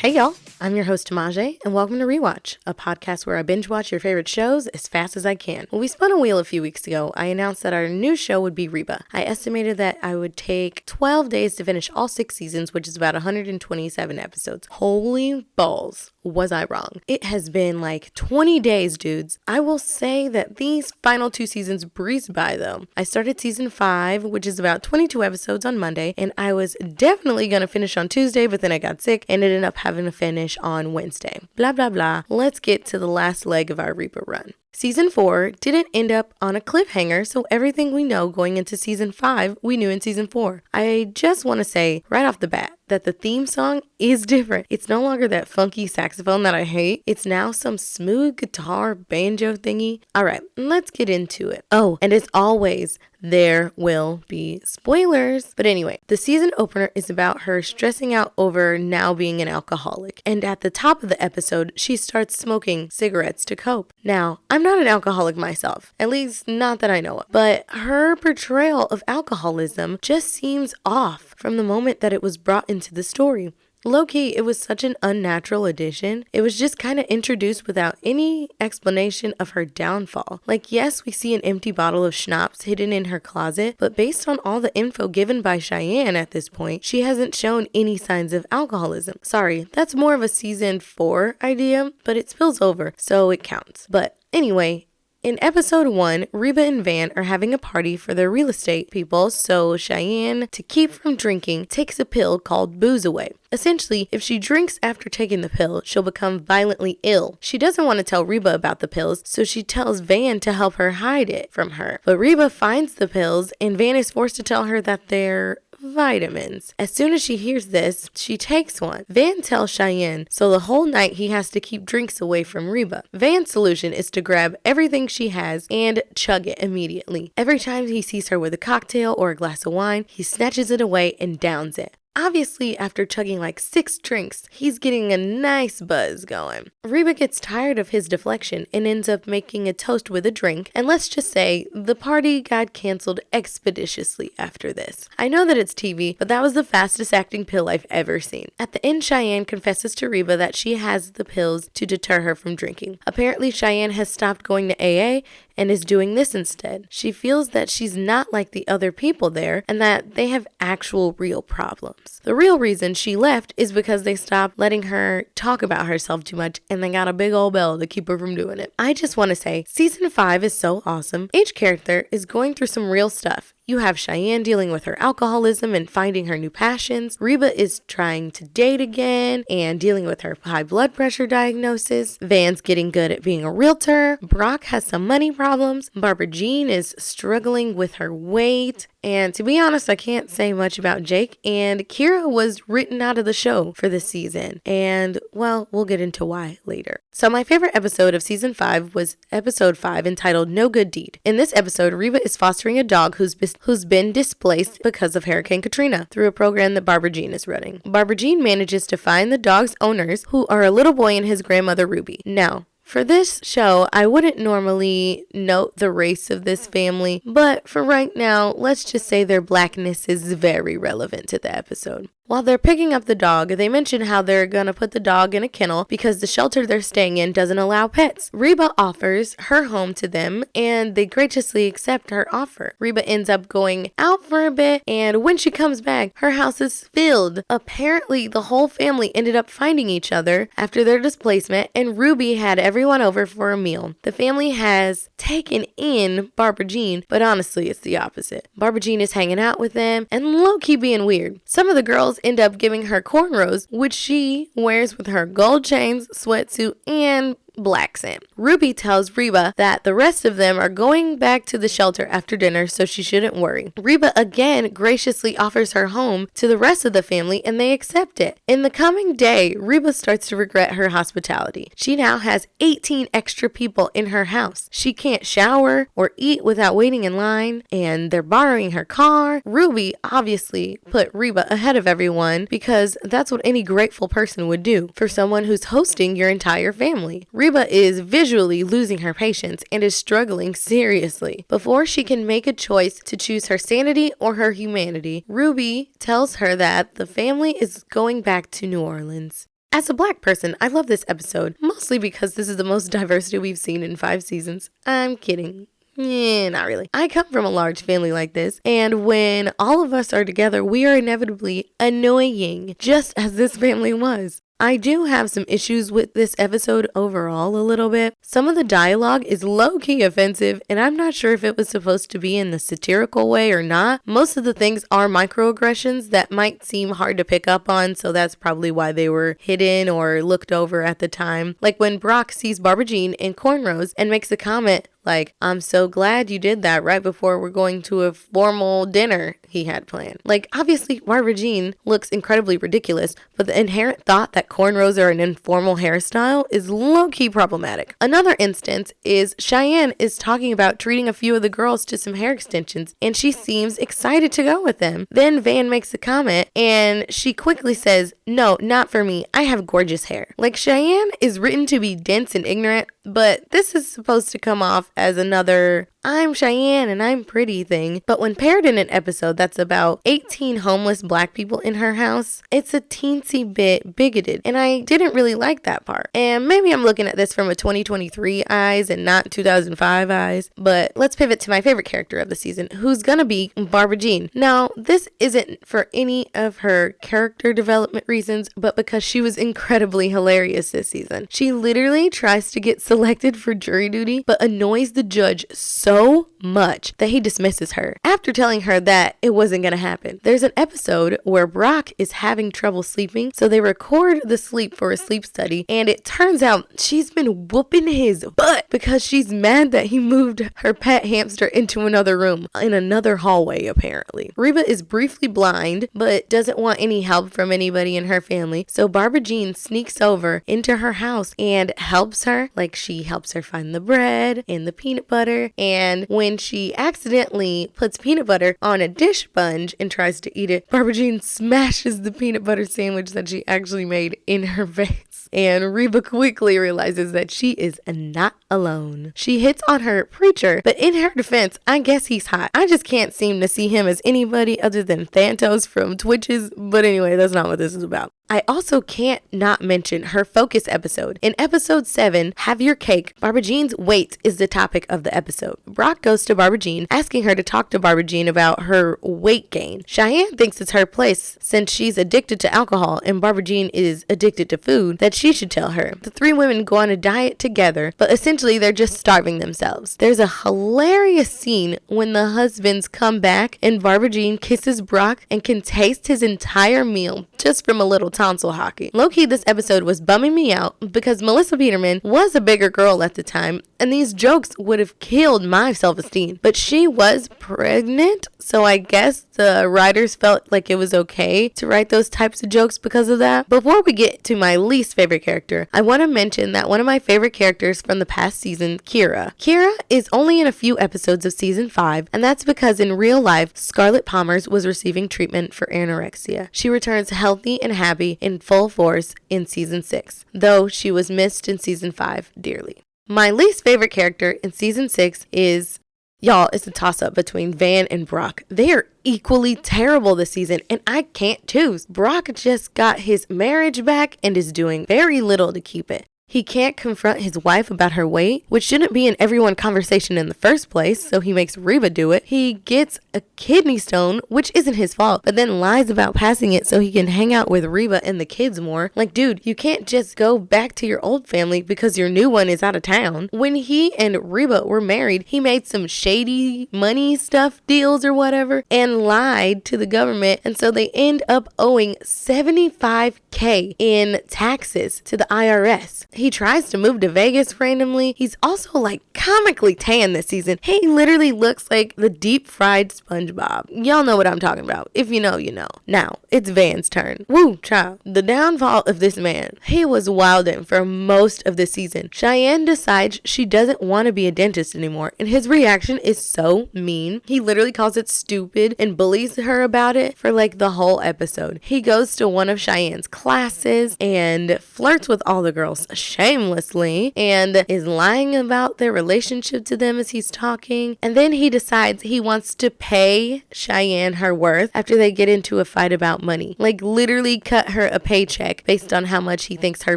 Hey y'all, I'm your host Tamaje, and welcome to Rewatch, a podcast where I binge watch your favorite shows as fast as I can. When we spun a wheel a few weeks ago, I announced that our new show would be Reba. I estimated that I would take 12 days to finish all 6 seasons, which is about 127 episodes. Holy balls, was I wrong. It has been like 20 days, dudes. I will say that these final 2 seasons breezed by though. I started season 5, which is about 22 episodes on Monday, and I was definitely gonna finish on Tuesday, but then I got sick and ended up having to finish on Wednesday. Blah, blah, blah. Let's get to the last leg of our Reba run. Season 4 didn't end up on a cliffhanger, so everything we know going into season 5, we knew in season 4. I just want to say right off the bat that the theme song is different. It's no longer that funky saxophone that I hate. It's now some smooth guitar banjo thingy. All right, let's get into it. Oh, and as always, there will be spoilers. But anyway, the season opener is about her stressing out over now being an alcoholic. And at the top of the episode, she starts smoking cigarettes to cope. Now, I'm not an alcoholic myself, at least not that I know of. But her portrayal of alcoholism just seems off from the moment that it was brought into the story. Low-key, it was such an unnatural addition. It was just kind of introduced without any explanation of her downfall. Like, yes, we see an empty bottle of schnapps hidden in her closet, but based on all the info given by Cheyenne at this point, she hasn't shown any signs of alcoholism. Sorry, that's more of a season 4 idea, but it spills over, so it counts. But anyway, in episode 1, Reba and Van are having a party for their real estate people, so Cheyenne, to keep from drinking, takes a pill called Booze Away. Essentially, if she drinks after taking the pill, she'll become violently ill. She doesn't want to tell Reba about the pills, so she tells Van to help her hide it from her. But Reba finds the pills, and Van is forced to tell her that they're vitamins. As soon as she hears this, she takes one. Van tells Cheyenne, so the whole night he has to keep drinks away from Reba. Van's solution is to grab everything she has and chug it immediately. Every time he sees her with a cocktail or a glass of wine, he snatches it away and downs it. Obviously, after chugging like 6 drinks, he's getting a nice buzz going. Reba gets tired of his deflection and ends up making a toast with a drink, and let's just say the party got canceled expeditiously after this. I know that it's TV, but that was the fastest acting pill I've ever seen. At the end, Cheyenne confesses to Reba that she has the pills to deter her from drinking. Apparently, Cheyenne has stopped going to AA and is doing this instead. She feels that she's not like the other people there and that they have actual real problems. The real reason she left is because they stopped letting her talk about herself too much and they got a big old bell to keep her from doing it. I just want to say, season 5 is so awesome. Each character is going through some real stuff. You have Cheyenne dealing with her alcoholism and finding her new passions. Reba is trying to date again and dealing with her high blood pressure diagnosis. Van's getting good at being a realtor. Brock has some money problems. Barbara Jean is struggling with her weight. And to be honest, I can't say much about Jake. And Kira was written out of the show for this season. And, well, we'll get into why later. So my favorite episode of season 5 was episode 5 entitled No Good Deed. In this episode, Reba is fostering a dog who's been displaced because of Hurricane Katrina through a program that Barbara Jean is running. Barbara Jean manages to find the dog's owners, who are a little boy and his grandmother Ruby. Now, for this show, I wouldn't normally note the race of this family, but for right now, let's just say their blackness is very relevant to the episode. While they're picking up the dog, they mention how they're gonna put the dog in a kennel because the shelter they're staying in doesn't allow pets. Reba offers her home to them and they graciously accept her offer. Reba ends up going out for a bit, and when she comes back, her house is filled. Apparently, the whole family ended up finding each other after their displacement, and Ruby had everyone over for a meal. The family has taken in Barbara Jean, but honestly, it's the opposite. Barbara Jean is hanging out with them and low-key being weird. Some of the girls end up giving her cornrows, which she wears with her gold chains, sweatsuit, and black scent. Ruby tells Reba that the rest of them are going back to the shelter after dinner, so she shouldn't worry. Reba again graciously offers her home to the rest of the family and they accept it. In the coming day, Reba starts to regret her hospitality. She now has 18 extra people in her house. She can't shower or eat without waiting in line, and they're borrowing her car. Ruby obviously put Reba ahead of everyone because that's what any grateful person would do for someone who's hosting your entire family. Reba is visually losing her patience and is struggling seriously. Before she can make a choice to choose her sanity or her humanity, Ruby tells her that the family is going back to New Orleans. As a black person, I love this episode, mostly because this is the most diversity we've seen in 5 seasons. I'm kidding. Not really. I come from a large family like this, and when all of us are together, we are inevitably annoying, just as this family was. I do have some issues with this episode overall a little bit. Some of the dialogue is low-key offensive, and I'm not sure if it was supposed to be in the satirical way or not. Most of the things are microaggressions that might seem hard to pick up on, so that's probably why they were hidden or looked over at the time. Like when Brock sees Barbara Jean in cornrows and makes a comment like, "I'm so glad you did that right before we're going to a formal dinner he had planned." Like, obviously, Barbara Jean looks incredibly ridiculous, but the inherent thought that cornrows are an informal hairstyle is low-key problematic. Another instance is Cheyenne is talking about treating a few of the girls to some hair extensions, and she seems excited to go with them. Then Van makes a comment, and she quickly says, "No, not for me. I have gorgeous hair." Like, Cheyenne is written to be dense and ignorant, but this is supposed to come off as another "I'm Cheyenne and I'm pretty" thing. But when paired in an episode that's about 18 homeless black people in her house, it's a teensy bit bigoted, and I didn't really like that part. And maybe I'm looking at this from a 2023 eyes and not 2005 eyes, but let's pivot to my favorite character of the season, who's gonna be Barbara Jean. Now, this isn't for any of her character development reasons, but because she was incredibly hilarious this season. She literally tries to get selected for jury duty, but annoys the judge so much that he dismisses her after telling her that it wasn't going to happen. There's an episode where Brock is having trouble sleeping, so they record the sleep for a sleep study, and it turns out she's been whooping his butt because she's mad that he moved her pet hamster into another room in another hallway, apparently. Reba is briefly blind, but doesn't want any help from anybody in her family, so Barbara Jean sneaks over into her house and helps her. Like, she helps her find the bread and the peanut butter, and when she accidentally puts peanut butter on a dish sponge and tries to eat it, Barbara Jean smashes the peanut butter sandwich that she actually made in her face. And Reba quickly realizes that she is not alone. She hits on her preacher, but in her defense, I guess he's hot. I just can't seem to see him as anybody other than Thanos from Twitches, but anyway, that's not what this is about. I also can't not mention her focus episode. In episode 7, Have Your Cake, Barbara Jean's weight is the topic of the episode. Brock goes to Barbara Jean, asking her to talk to Barbara Jean about her weight gain. Cheyenne thinks it's her place, since she's addicted to alcohol and Barbara Jean is addicted to food, that she should tell her. The 3 women go on a diet together, but essentially they're just starving themselves. There's a hilarious scene when the husbands come back and Barbara Jean kisses Brock and can taste his entire meal just from a little tonsil hockey. Low-key, this episode was bumming me out because Melissa Peterman was a bigger girl at the time, and these jokes would have killed my self-esteem. But she was pregnant, so I guess the writers felt like it was okay to write those types of jokes because of that. Before we get to my least favorite character, I want to mention that one of my favorite characters from the past season, Kira. Kira is only in a few episodes of season 5, and that's because in real life, Scarlett Palmer's was receiving treatment for anorexia. She returns healthy and happy in full force in season 6, though she was missed in season 5 dearly. My least favorite character in season 6 is, y'all, it's a toss-up between Van and Brock. They are equally terrible this season, and I can't choose. Brock just got his marriage back and is doing very little to keep it. He can't confront his wife about her weight, which shouldn't be an everyone conversation in the first place, so he makes Reba do it. He gets a kidney stone, which isn't his fault, but then lies about passing it so he can hang out with Reba and the kids more. Like, dude, you can't just go back to your old family because your new one is out of town. When he and Reba were married, he made some shady money stuff deals or whatever and lied to the government, and so they end up owing $75,000 in taxes to the IRS. He tries to move to Vegas randomly. He's also like comically tan this season. He literally looks like the deep fried SpongeBob. Y'all know what I'm talking about. If you know, you know. Now, it's Van's turn. Woo, child. The downfall of this man. He was wildin' for most of the season. Cheyenne decides she doesn't want to be a dentist anymore, and his reaction is so mean. He literally calls it stupid and bullies her about it for like the whole episode. He goes to one of Cheyenne's classes and flirts with all the girls. shamelessly and is lying about their relationship to them as he's talking. And then he decides he wants to pay Cheyenne her worth after they get into a fight about money. Like literally cut her a paycheck based on how much he thinks her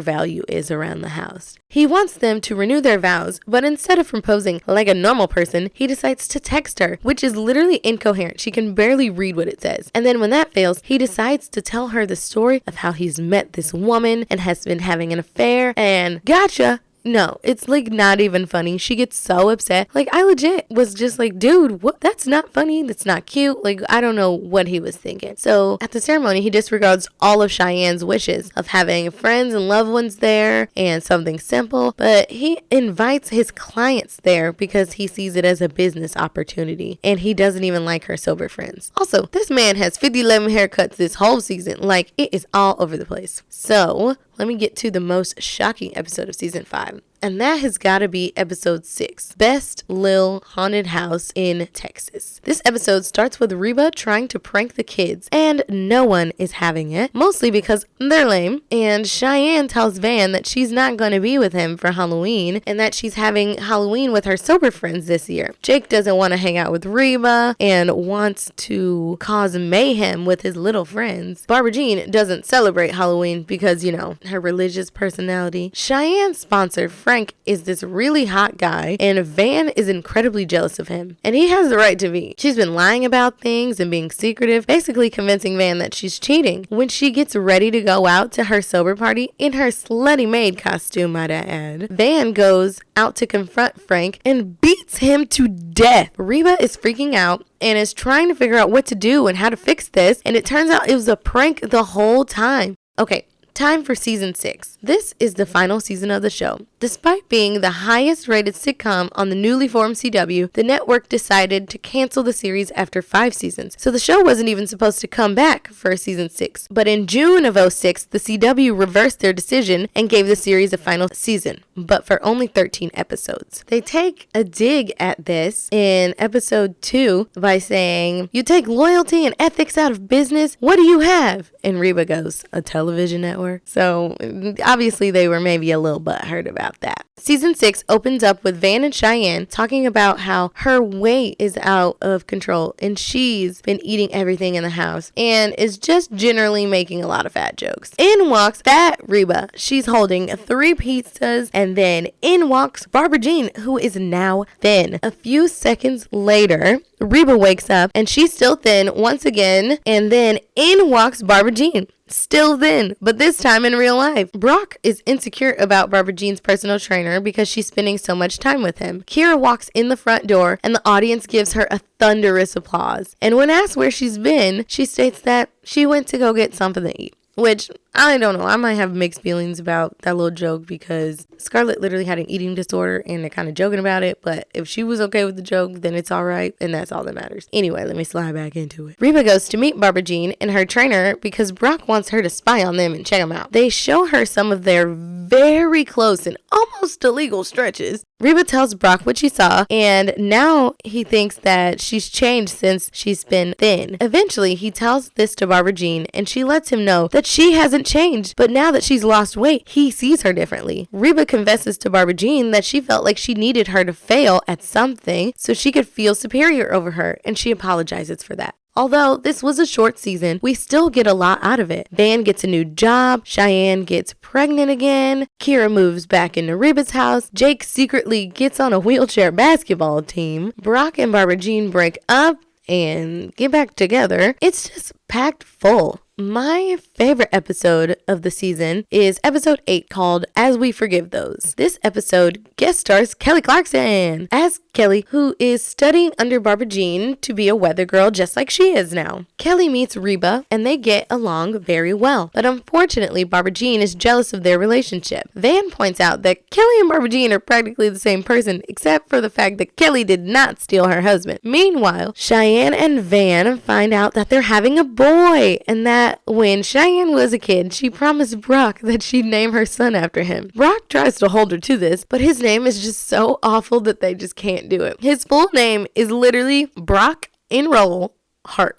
value is around the house. He wants them to renew their vows, but instead of proposing like a normal person, he decides to text her, which is literally incoherent. She can barely read what it says. And then when that fails, he decides to tell her the story of how he's met this woman and has been having an affair, and gotcha. No, it's like not even funny. She gets so upset. Like I legit was just like, dude, what? That's not funny. That's not cute. Like I don't know what he was thinking. So at the ceremony, he disregards all of Cheyenne's wishes of having friends and loved ones there and something simple, but he invites his clients there because he sees it as a business opportunity, and he doesn't even like her sober friends. Also, this man has 50-11 haircuts this whole season. Like it is all over the place. So let me get to the most shocking episode of season 5. And that has got to be episode 6, Best Lil Haunted House in Texas. This episode starts with Reba trying to prank the kids, and no one is having it, mostly because they're lame. And Cheyenne tells Van that she's not going to be with him for Halloween, and that she's having Halloween with her sober friends this year. Jake doesn't want to hang out with Reba and wants to cause mayhem with his little friends. Barbara Jean doesn't celebrate Halloween because, you know, her religious personality. Cheyenne's sponsor, Frank, is this really hot guy, and Van is incredibly jealous of him. And he has the right to be. She's been lying about things and being secretive, basically convincing Van that she's cheating. When she gets ready to go out to her sober party, in her slutty maid costume, might I add, Van goes out to confront Frank and beats him to death. Reba is freaking out and is trying to figure out what to do and how to fix this, and it turns out it was a prank the whole time. Okay, time for season 6. This is the final season of the show. Despite being the highest rated sitcom on the newly formed CW, the network decided to cancel the series after 5 seasons. So the show wasn't even supposed to come back for season 6. But in June of 2006, the CW reversed their decision and gave the series a final season, but for only 13 episodes. They take a dig at this in episode 2 by saying, "You take loyalty and ethics out of business, what do you have?" And Reba goes, "A television network." So obviously they were maybe a little butthurt about that. Season 6 opens up with Van and Cheyenne talking about how her weight is out of control and she's been eating everything in the house and is just generally making a lot of fat jokes. In walks Fat Reba. She's holding 3 pizzas, and then in walks Barbara Jean, who is now thin. A few seconds later, Reba wakes up and she's still thin once again, and then in walks Barbara Jean. Still thin, but this time in real life. Brock is insecure about Barbara Jean's personal trainer because she's spending so much time with him. Kira walks in the front door and the audience gives her a thunderous applause. And when asked where she's been, she states that she went to go get something to eat. Which, I don't know, I might have mixed feelings about that little joke because Scarlett literally had an eating disorder and they're kind of joking about it, but if she was okay with the joke, then it's all right, and that's all that matters. Anyway, let me slide back into it. Reba goes to meet Barbara Jean and her trainer because Brock wants her to spy on them and check them out. They show her some of their very close and almost illegal stretches. Reba tells Brock what she saw, and now he thinks that she's changed since she's been thin. Eventually, he tells this to Barbara Jean, and she lets him know that she hasn't changed, but now that she's lost weight, he sees her differently. Reba confesses to Barbara Jean that she felt like she needed her to fail at something so she could feel superior over her, and she apologizes for that. Although this was a short season, we still get a lot out of it. Van gets a new job, Cheyenne gets pregnant again, Kira moves back into Reba's house, Jake secretly gets on a wheelchair basketball team, Brock and Barbara Jean break up and get back together. It's just packed full. My favorite episode of the season is episode 8 called As We Forgive Those. This episode guest stars Kelly Clarkson as Kelly, who is studying under Barbara Jean to be a weather girl just like she is now. Kelly meets Reba and they get along very well, but unfortunately Barbara Jean is jealous of their relationship. Van points out that Kelly and Barbara Jean are practically the same person except for the fact that Kelly did not steal her husband. Meanwhile, Cheyenne and Van find out that they're having a boy, and that when Cheyenne was a kid, she promised Brock that she'd name her son after him. Brock tries to hold her to this, but his name is just so awful that they just can't do it. His full name is literally Brock Enroll Hart.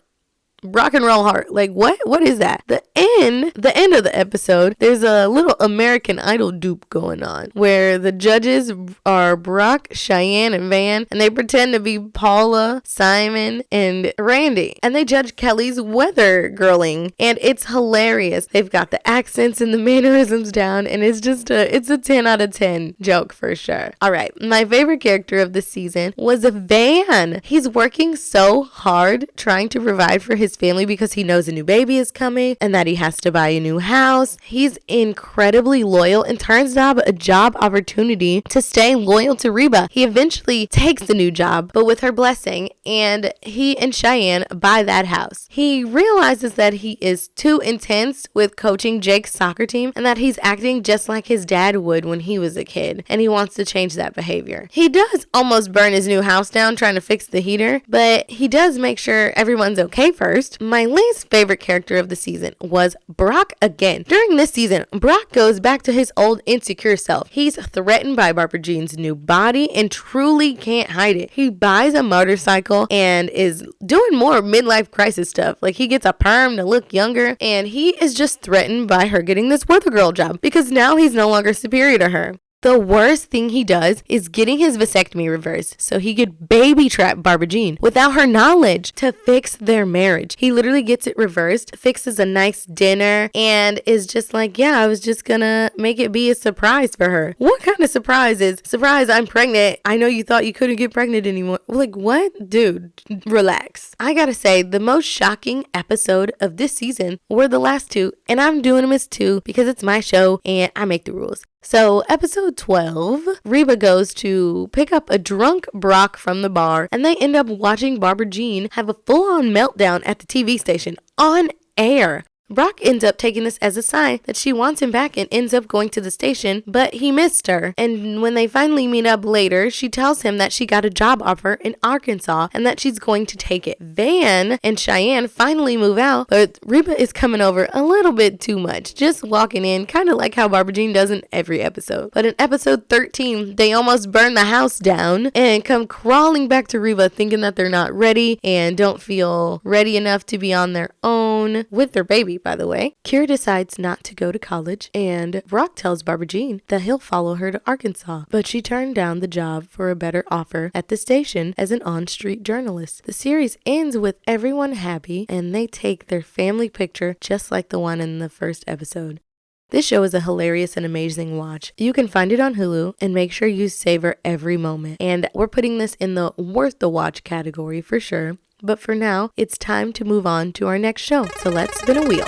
rock and roll heart. Like, what is that? The end of the episode, there's a little American Idol dupe going on where the judges are Brock, Cheyenne, and Van, and they pretend to be Paula, Simon, and Randy, and they judge Kelly's weather girling, and it's hilarious. They've got the accents and the mannerisms down, and it's a 10 out of 10 joke for sure. All right, my favorite character of the season was Van. He's working so hard trying to provide for his family because he knows a new baby is coming and that he has to buy a new house. He's incredibly loyal and turns down a job opportunity to stay loyal to Reba. He eventually takes the new job, but with her blessing, and he and Cheyenne buy that house. He realizes that he is too intense with coaching Jake's soccer team and that he's acting just like his dad would when he was a kid, and he wants to change that behavior. He does almost burn his new house down trying to fix the heater, but he does make sure everyone's okay first. My least favorite character of the season was Brock again. During this season, Brock goes back to his old insecure self. He's threatened by Barbara Jean's new body and truly can't hide it. He buys a motorcycle and is doing more midlife crisis stuff. Like, he gets a perm to look younger, and he is just threatened by her getting this weather girl job because now he's no longer superior to her. The worst thing he does is getting his vasectomy reversed so he could baby trap Barbara Jean without her knowledge to fix their marriage. He literally gets it reversed, fixes a nice dinner, and is just like, yeah, I was just gonna make it be a surprise for her. What kind of surprise is, surprise, I'm pregnant. I know you thought you couldn't get pregnant anymore. Like, what? Dude, relax. I gotta say, the most shocking episode of this season were the last two, and I'm doing them as two because it's my show and I make the rules. So, episode 12, Reba goes to pick up a drunk Brock from the bar, and they end up watching Barbara Jean have a full-on meltdown at the TV station on air. Brock ends up taking this as a sign that she wants him back and ends up going to the station, but he missed her. And when they finally meet up later, she tells him that she got a job offer in Arkansas and that she's going to take it. Van and Cheyenne finally move out, but Reba is coming over a little bit too much, just walking in, kind of like how Barbara Jean does in every episode. But in episode 13, they almost burn the house down and come crawling back to Reba thinking that they're not ready and don't feel ready enough to be on their own with their baby. By the way, Kira decides not to go to college, and Brock tells Barbara Jean that he'll follow her to Arkansas, but she turned down the job for a better offer at the station as an on-street journalist. The series ends with everyone happy, and they take their family picture just like the one in the first episode. This show is a hilarious and amazing watch. You can find it on Hulu, and make sure you savor every moment. And we're putting this in the worth the watch category for sure. But for now, it's time to move on to our next show. So let's spin a wheel.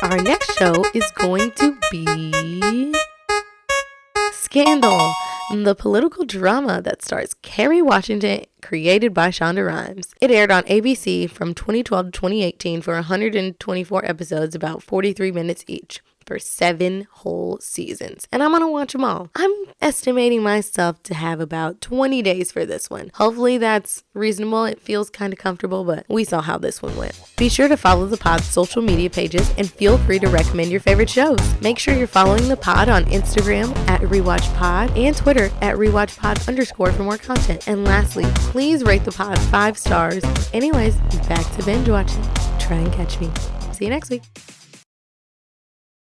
Our next show is going to be Scandal, the political drama that stars Kerry Washington, created by Shonda Rhimes. It aired on ABC from 2012 to 2018 for 124 episodes, about 43 minutes each, for 7 whole seasons. And I'm gonna watch them all. I'm estimating myself to have about 20 days for this one. Hopefully that's reasonable. It feels kind of comfortable, but we saw how this one went. Be sure to follow the pod's social media pages and feel free to recommend your favorite shows. Make sure you're following the pod on Instagram at RewatchPod and Twitter at RewatchPod_ for more content. And lastly, please rate the pod 5 stars. Anyways, back to binge watching. Try and catch me. See you next week.